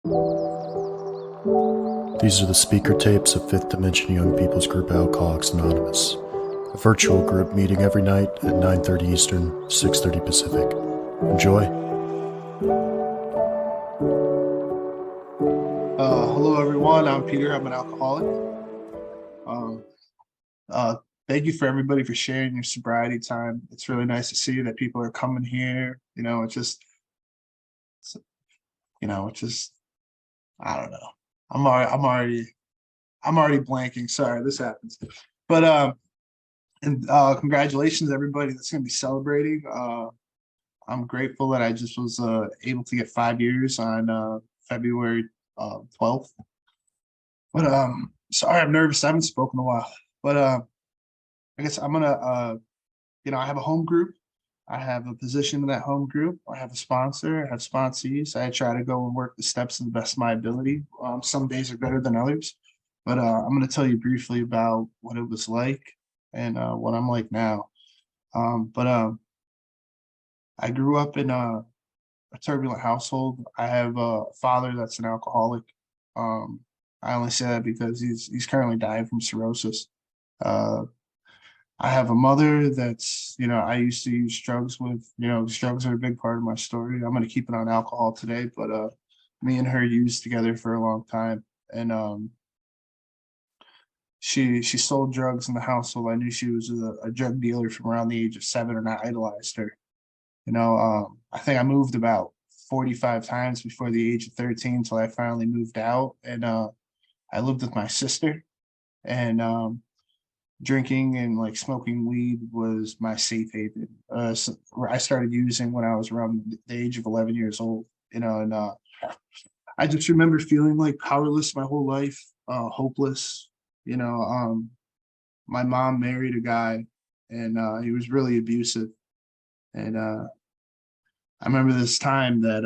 These are the speaker tapes of Fifth Dimension Young People's Group Alcoholics Anonymous, a virtual group meeting every night at 9:30 Eastern, 6:30 Pacific. Enjoy. Hello, everyone. I'm Peter. I'm an alcoholic. Um, uh, Thank you for everybody for sharing your sobriety time. It's really nice to see that people are coming here. It's just, I don't know. I'm already blanking. Sorry, this happens. But and congratulations, everybody that's going to be celebrating. I'm grateful that I just was able to get 5 years on February 12th. But sorry, I'm nervous. I haven't spoken in a while. But I guess I'm gonna I have a home group. I have a position in that home group. I have a sponsor. I have sponsees. I try to go and work the steps to the best of my ability. Some days are better than others, but I'm going to tell you briefly about what it was like and what I'm like now. But I grew up in a turbulent household. I have a father that's an alcoholic. I only say that because he's currently dying from cirrhosis. Uh, I have a mother that's, I used to use drugs with, drugs are a big part of my story. I'm going to keep it on alcohol today, but me and her used together for a long time. And she sold drugs in the household. I knew she was a drug dealer from around the age of 7, and I idolized her. I think I moved about 45 times before the age of 13 until I finally moved out. And I lived with my sister. And drinking and like smoking weed was my safe haven. So I started using when I was around the age of 11 years old, and I just remember feeling like powerless my whole life, hopeless. My mom married a guy, and he was really abusive. And I remember this time that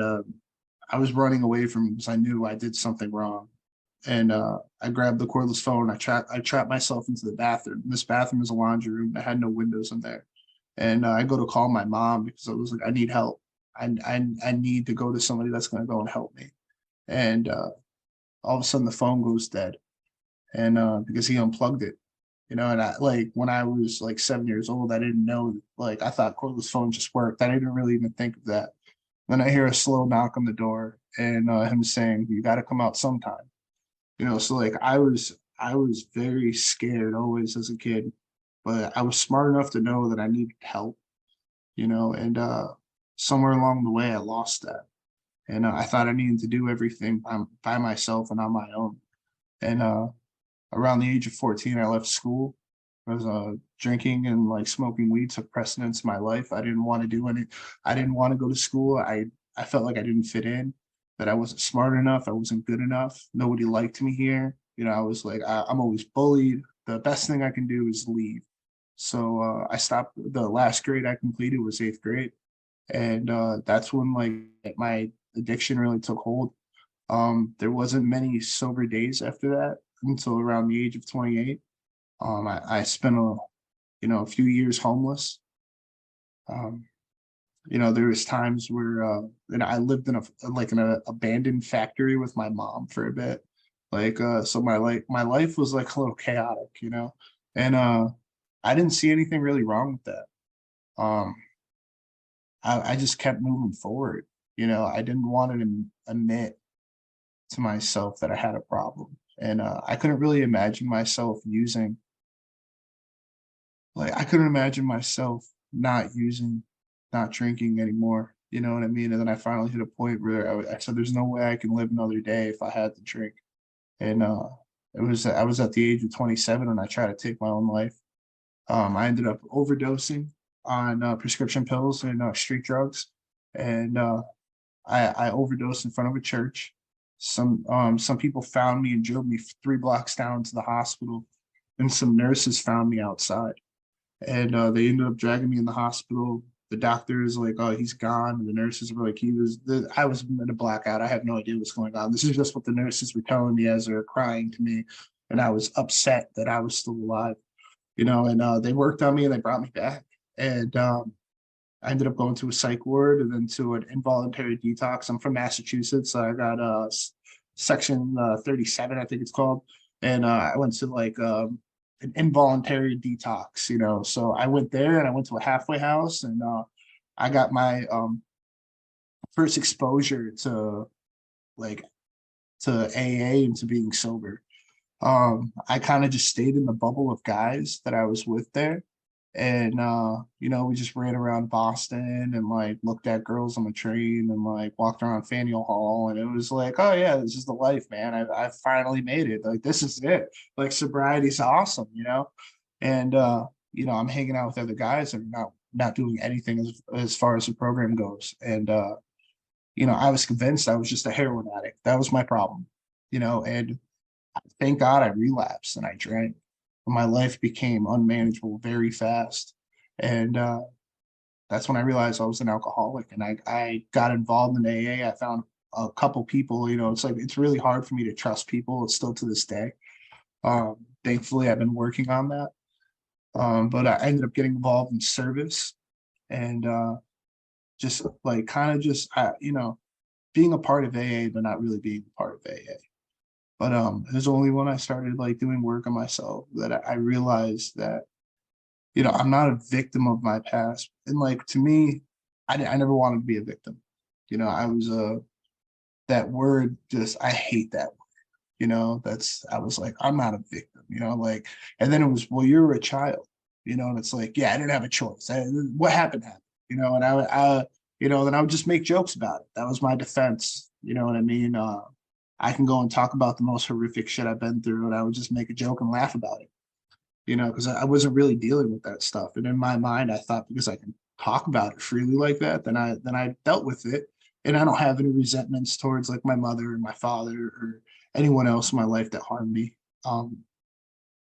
I was running away from him because I knew I did something wrong. And I grabbed the cordless phone. I trapped myself into the bathroom. This bathroom is a laundry room that had no windows in there. And I go to call my mom because I was like, I need help. I need to go to somebody that's going to go and help me. And all of a sudden the phone goes dead. And because he unplugged it, and I like when I was like 7 years old, I didn't know, like I thought cordless phone just worked. I didn't really even think of that. Then I hear a slow knock on the door and him saying, "You got to come out sometime." So like I was very scared always as a kid, but I was smart enough to know that I needed help, and somewhere along the way I lost that. And I thought I needed to do everything by myself and on my own. And around the age of 14, I left school. I was drinking and like smoking weed took precedence in my life. I didn't want to go to school. I felt like I didn't fit in, that I wasn't smart enough. I wasn't good enough. Nobody liked me here. I was like, I'm always bullied. The best thing I can do is leave. So I stopped. The last grade I completed was 8th grade. And that's when like my addiction really took hold. There wasn't many sober days after that until around the age of 28. I spent a few years homeless. Um, there was times where I lived in an abandoned factory with my mom for a bit. So my life was like a little chaotic, and I didn't see anything really wrong with that. Um, I just kept moving forward. I didn't want to admit to myself that I had a problem, and I couldn't really imagine myself using. Like I couldn't imagine myself not using, not drinking anymore. You know what I mean? And then I finally hit a point where I said, "There's no way I can live another day if I had to drink." And I was at the age of 27 when I tried to take my own life. I ended up overdosing on prescription pills and street drugs, and I overdosed in front of a church. Some people found me and drove me 3 blocks down to the hospital, and some nurses found me outside, and they ended up dragging me in the hospital. The doctor is like, "Oh, he's gone," and the nurses were like, I was in a blackout. I have no idea what's going on. This is just what the nurses were telling me as they were crying to me, and I was upset that I was still alive. And they worked on me and they brought me back. And I ended up going to a psych ward and then to an involuntary detox. I'm from Massachusetts, so I got section 37, I think it's called. And I went to like an involuntary detox, you know. So I went there and I went to a halfway house, and I got my first exposure to like to AA and to being sober. I kind of just stayed in the bubble of guys that I was with there. And you know, we just ran around Boston and like looked at girls on the train and like walked around Faneuil Hall. And it was like, oh yeah, this is the life, man. I finally made it. Like this is it. Like sobriety's awesome, you know? And you know, I'm hanging out with other guys and not doing anything as far as the program goes. And you know, I was convinced I was just a heroin addict. That was my problem, you know, and thank God I relapsed and I drank. My life became unmanageable very fast. And that's when I realized I was an alcoholic, and I got involved in AA. I found a couple people, you know, it's like it's really hard for me to trust people. It's still to this day. Thankfully, I've been working on that. But I ended up getting involved in service and just like kind of just, you know, being a part of AA, but not really being a part of AA. But it was only when I started like doing work on myself that I realized that, you know, I'm not a victim of my past. And like to me, I never wanted to be a victim. You know, I was that word just I hate that word. You know, that's I was like, I'm not a victim, you know, like, and then it was, well, you're a child, you know, and it's like, yeah, I didn't have a choice. What happened happened, you know, and you know, then I would just make jokes about it. That was my defense. You know what I mean? I can go and talk about the most horrific shit I've been through, and I would just make a joke and laugh about it, you know, because I wasn't really dealing with that stuff. And in my mind, I thought because I can talk about it freely like that, then I dealt with it. And I don't have any resentments towards like my mother and my father or anyone else in my life that harmed me. Um,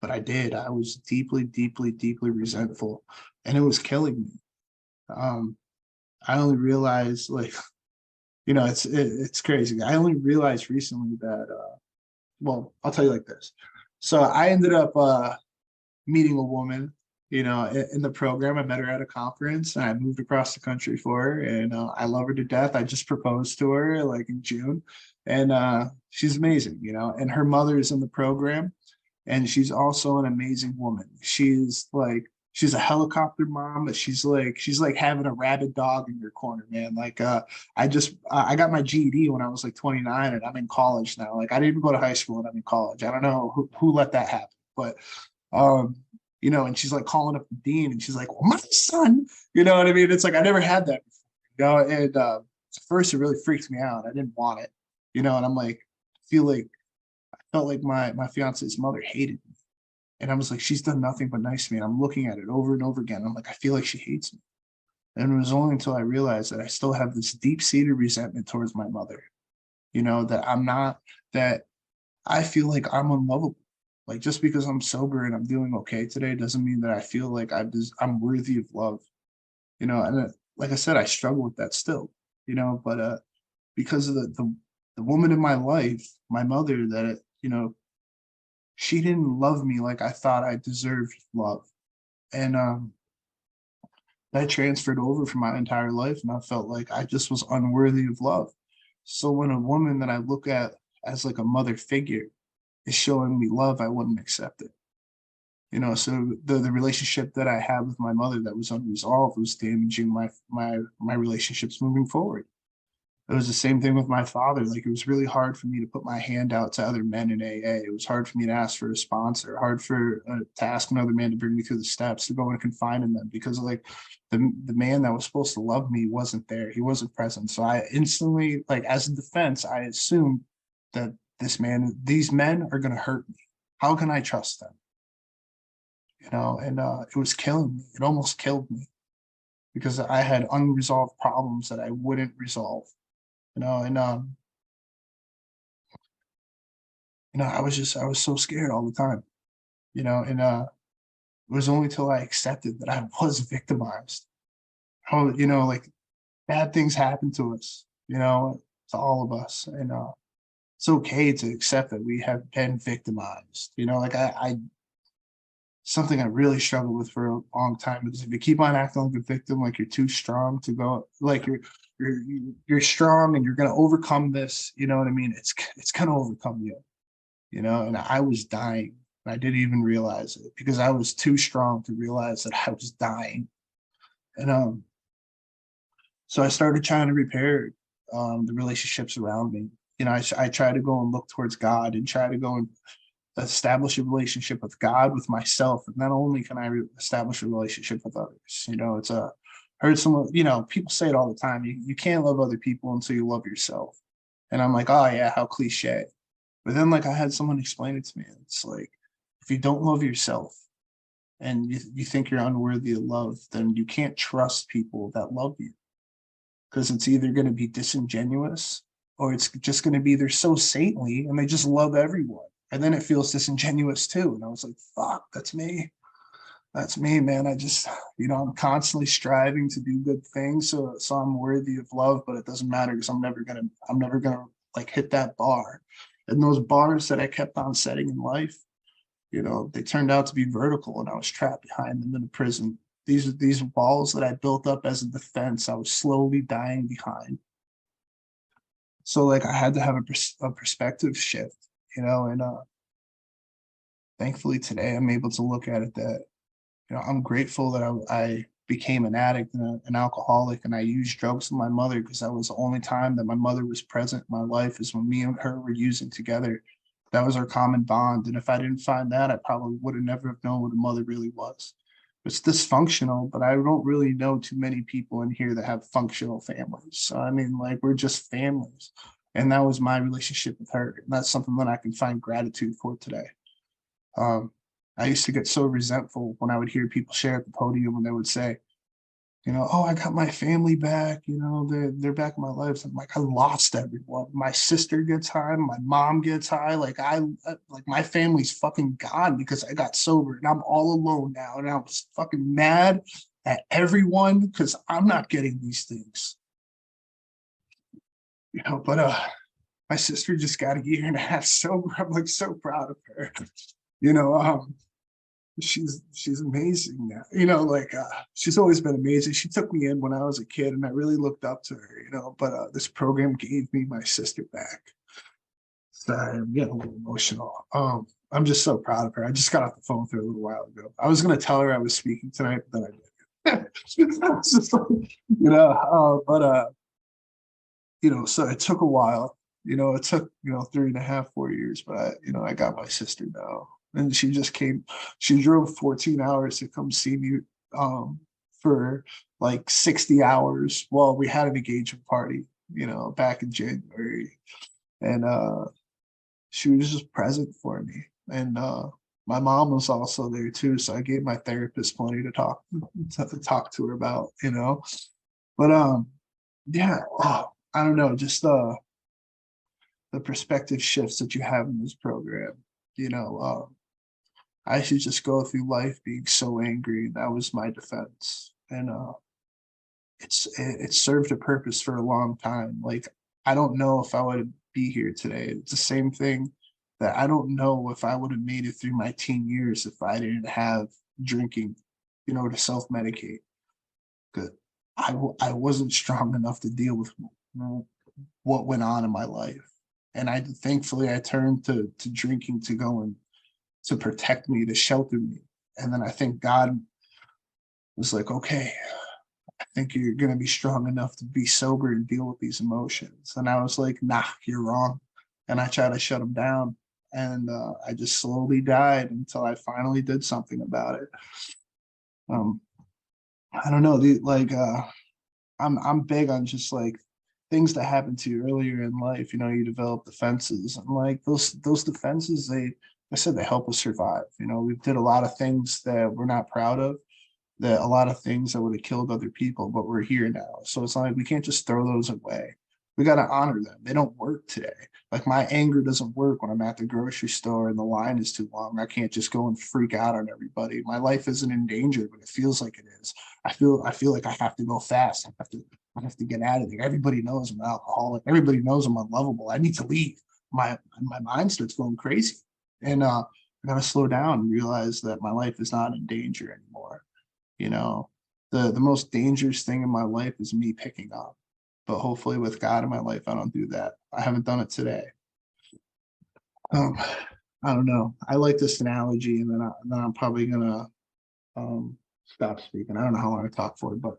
but I did. I was deeply, deeply, deeply resentful, and it was killing me. Um, I only realized like, you know, it's crazy. I only realized recently that well, I'll tell you like this. So I ended up meeting a woman, you know, in the program. I met her at a conference and I moved across the country for her, and I love her to death. I just proposed to her like in June, and she's amazing, you know, and her mother is in the program, and she's also an amazing woman. She's a helicopter mom, but she's like having a rabid dog in your corner, man. Like I got my GED when I was like 29, and I'm in college now. Like I didn't go to high school and I'm in college. I don't know who let that happen, but um, you know, and she's like calling up the dean and she's like, well, my son, you know what I mean? It's like I never had that before, you know, and at first it really freaked me out. I didn't want it, you know, and I'm like, I felt like my fiance's mother hated me. And I was like, she's done nothing but nice to me. And I'm looking at it over and over again. I'm like, I feel like she hates me. And it was only until I realized that I still have this deep-seated resentment towards my mother, you know, that I feel like I'm unlovable. Like just because I'm sober and I'm doing okay today doesn't mean that I feel like I'm worthy of love, you know. And like I said, I struggle with that still, you know. But because of the woman in my life, my mother, that you know, she didn't love me like I thought I deserved love, and that transferred over for my entire life, and I felt like I just was unworthy of love. So when a woman that I look at as like a mother figure is showing me love, I wouldn't accept it. You know, so the relationship that I had with my mother that was unresolved was damaging my relationships moving forward. It was the same thing with my father. Like it was really hard for me to put my hand out to other men in AA. It was hard for me to ask for a sponsor, hard for to ask another man to bring me through the steps to go and confine in them because like the man that was supposed to love me wasn't there. He wasn't present. So I instantly, like as a defense, I assumed that these men are going to hurt me. How can I trust them? You know, and it was killing me. It almost killed me because I had unresolved problems that I wouldn't resolve. You know, and you know, I was so scared all the time. You know, and it was only till I accepted that I was victimized. How, you know, like bad things happen to us. You know, to all of us, and it's okay to accept that we have been victimized. You know, like I something I really struggled with for a long time because if you keep on acting like a victim, like you're too strong to go, like you're strong and you're gonna overcome this. You know what I mean? It's gonna overcome you. You know, and I was dying. I didn't even realize it because I was too strong to realize that I was dying. And so I started trying to repair the relationships around me. You know, I try to go and look towards God and try to go and establish a relationship with God, with myself. And not only can I establish a relationship with others, you know, it's a, I heard someone, you know, people say it all the time. You can't love other people until you love yourself. And I'm like, oh yeah, how cliche. But then like I had someone explain it to me. It's like, if you don't love yourself and you think you're unworthy of love, then you can't trust people that love you. Because it's either going to be disingenuous or it's just going to be they're so saintly and they just love everyone. And then it feels disingenuous too. And I was like, fuck, that's me. That's me, man. I just, you know, I'm constantly striving to do good things. So I'm worthy of love, but it doesn't matter because I'm never gonna like hit that bar. And those bars that I kept on setting in life, you know, they turned out to be vertical and I was trapped behind them in a prison. These walls that I built up as a defense, I was slowly dying behind. So like I had to have a perspective shift, you know, and thankfully today I'm able to look at it that, you know, I'm grateful that I became an addict and an alcoholic and I used drugs with my mother because that was the only time that my mother was present in my life is when me and her were using together. That was our common bond. And if I didn't find that, I probably would have never have known what a mother really was. It's dysfunctional, but I don't really know too many people in here that have functional families. So I mean, like we're just families. And that was my relationship with her. And that's something that I can find gratitude for today. Um, I used to get so resentful when I would hear people share at the podium and they would say, you know, oh, I got my family back, you know, they're back in my life. I'm like, I lost everyone. My sister gets high, my mom gets high. Like my family's fucking gone because I got sober and I'm all alone now. And I was fucking mad at everyone because I'm not getting these things. You know, but my sister just got a year and a half sober. I'm like so proud of her. You know, she's amazing now, you know, like she's always been amazing. She took me in when I was a kid and I really looked up to her, you know, but this program gave me my sister back. Sorry, I'm getting a little emotional. I'm just so proud of her. I just got off the phone with her a little while ago. I was gonna tell her I was speaking tonight, but then I didn't. It's just like, you know, you know, so it took a while. You know, it took, you know, 3.5, 4 years, but you know, I got my sister now. And she just came, she drove 14 hours to come see me for like 60 hours. Well, we had an engagement party, you know, back in January. And she was just present for me. And my mom was also there too. So I gave my therapist plenty to talk to her about, you know. But yeah, I don't know, just the perspective shifts that you have in this program, you know. I should just go through life being so angry. That was my defense. And it served a purpose for a long time. Like I don't know if I would be here today. It's the same thing that I don't know if I would have made it through my teen years if I didn't have drinking, you know, to self-medicate. Because I wasn't strong enough to deal with what went on in my life. And I thankfully I turned to drinking to go and to protect me, to shelter me. And then I think God was like, okay, I think you're going to be strong enough to be sober and deal with these emotions. And I was like, nah, you're wrong. And I tried to shut him down. And I just slowly died until I finally did something about it. I don't know, like I'm big on just like things that happened to you earlier in life. You know, you develop defenses, and like those defenses, I said they help us survive. You know, we did a lot of things that we're not proud of, that a lot of things that would have killed other people, but we're here now. So it's like we can't just throw those away. We got to honor them. They don't work today. Like my anger doesn't work when I'm at the grocery store and the line is too long. I can't just go and freak out on everybody. My life isn't in danger, but it feels like it is. I feel like I have to go fast. I have to get out of there. Everybody knows I'm an alcoholic. Everybody knows I'm unlovable. I need to leave. My mind starts going crazy. And I gotta slow down and realize that my life is not in danger anymore. You know, the most dangerous thing in my life is me picking up. but hopefully with God in my life, I don't do that. I haven't done it today. Um, I don't know. I like this analogy, and then I'm probably gonna stop speaking. I don't know how long I talk for, but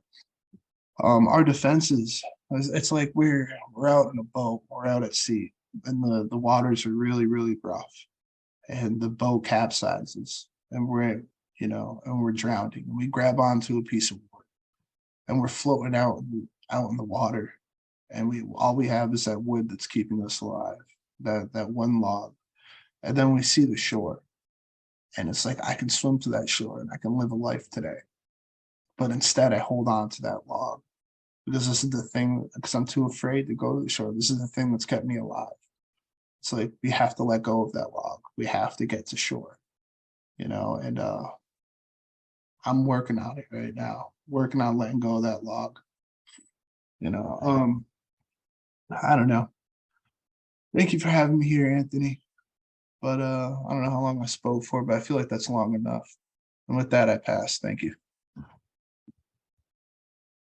our defenses, it's like we're out in a boat, we're out at sea, and the waters are really, really rough, and the boat capsizes, and we're drowning, and we grab onto a piece of wood, and we're floating out in the water, and all we have is that wood that's keeping us alive, that one log, and then we see the shore, and it's like I can swim to that shore and I can live a life today, but instead I hold on to that log because this is the thing, because I'm too afraid to go to the shore. This is the thing that's kept me alive. It's like we have to let go of that log. We have to get to shore, and I'm working on it right now, working on letting go of that log. You know, I don't know. Thank you for having me here, Anthony. But I don't know how long I spoke for, but I feel like that's long enough. And with that, I pass. Thank you.